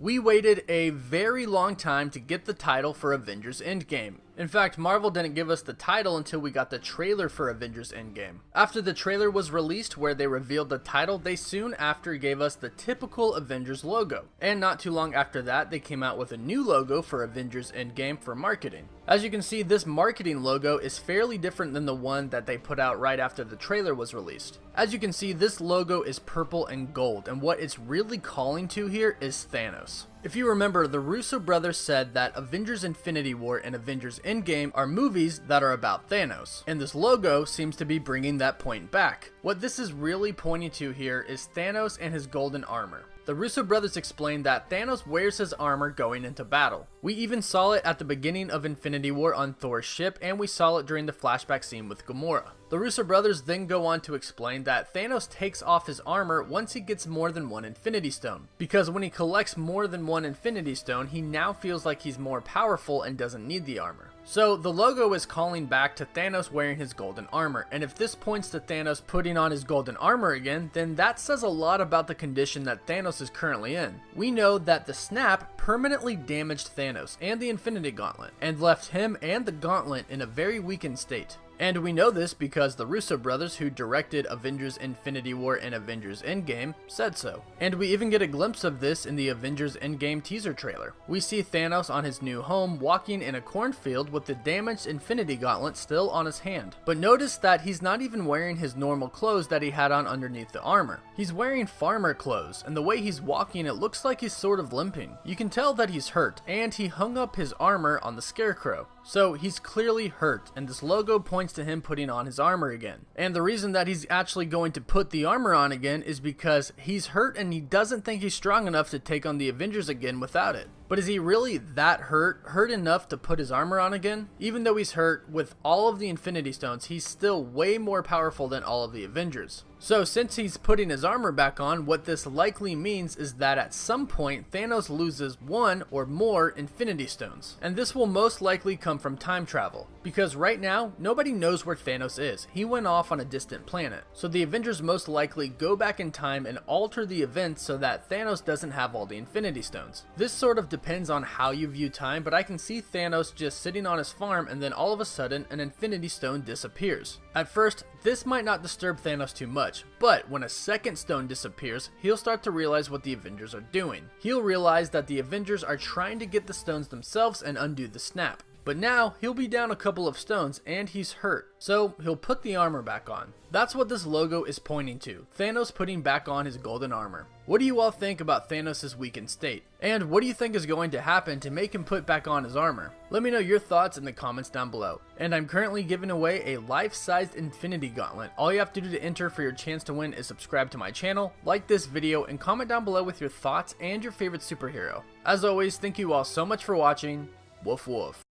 We waited a very long time to get the title for Avengers Endgame. In fact, Marvel didn't give us the title until we got the trailer for Avengers Endgame. After the trailer was released where they revealed the title, they soon after gave us the typical Avengers logo. And not too long after that, they came out with a new logo for Avengers Endgame for marketing. As you can see, this marketing logo is fairly different than the one that they put out right after the trailer was released. As you can see, this logo is purple and gold, and what it's really calling to here is Thanos. If you remember, the Russo brothers said that Avengers Infinity War and Avengers Endgame are movies that are about Thanos, and this logo seems to be bringing that point back. What this is really pointing to here is Thanos and his golden armor. The Russo brothers explained that Thanos wears his armor going into battle. We even saw it at the beginning of Infinity War on Thor's ship, and we saw it during the flashback scene with Gamora. The Russo brothers then go on to explain that Thanos takes off his armor once he gets more than one Infinity Stone, because when he collects more than one Infinity Stone, he now feels like he's more powerful and doesn't need the armor. So the logo is calling back to Thanos wearing his golden armor, and if this points to Thanos putting on his golden armor again, then that says a lot about the condition that Thanos is currently in. We know that the snap permanently damaged Thanos and the Infinity Gauntlet, and left him and the Gauntlet in a very weakened state. And we know this because the Russo brothers, who directed Avengers Infinity War and Avengers Endgame, said so. And we even get a glimpse of this in the Avengers Endgame teaser trailer. We see Thanos on his new home walking in a cornfield with the damaged Infinity Gauntlet still on his hand. But notice that he's not even wearing his normal clothes that he had on underneath the armor. He's wearing farmer clothes, and the way he's walking, it looks like he's sort of limping. You can tell that he's hurt, and he hung up his armor on the Scarecrow. So he's clearly hurt, and this logo points to him putting on his armor again. And the reason that he's actually going to put the armor on again is because he's hurt and he doesn't think he's strong enough to take on the Avengers again without it. But is he really that hurt enough to put his armor on again? Even though he's hurt, with all of the Infinity Stones, he's still way more powerful than all of the Avengers. So since he's putting his armor back on, what this likely means is that at some point Thanos loses one or more Infinity Stones. And this will most likely come from time travel, because right now nobody knows where Thanos is. He went off on a distant planet. So the Avengers most likely go back in time and alter the events so that Thanos doesn't have all the Infinity Stones. This sort of depends on how you view time, but I can see Thanos just sitting on his farm and then all of a sudden an Infinity Stone disappears. At first, this might not disturb Thanos too much, but when a second stone disappears, he'll start to realize what the Avengers are doing. He'll realize that the Avengers are trying to get the stones themselves and undo the snap. But now, he'll be down a couple of stones and he's hurt, so he'll put the armor back on. That's what this logo is pointing to, Thanos putting back on his golden armor. What do you all think about Thanos' weakened state? And what do you think is going to happen to make him put back on his armor? Let me know your thoughts in the comments down below. And I'm currently giving away a life-sized Infinity Gauntlet. All you have to do to enter for your chance to win is subscribe to my channel, like this video, and comment down below with your thoughts and your favorite superhero. As always, thank you all so much for watching. Woof woof.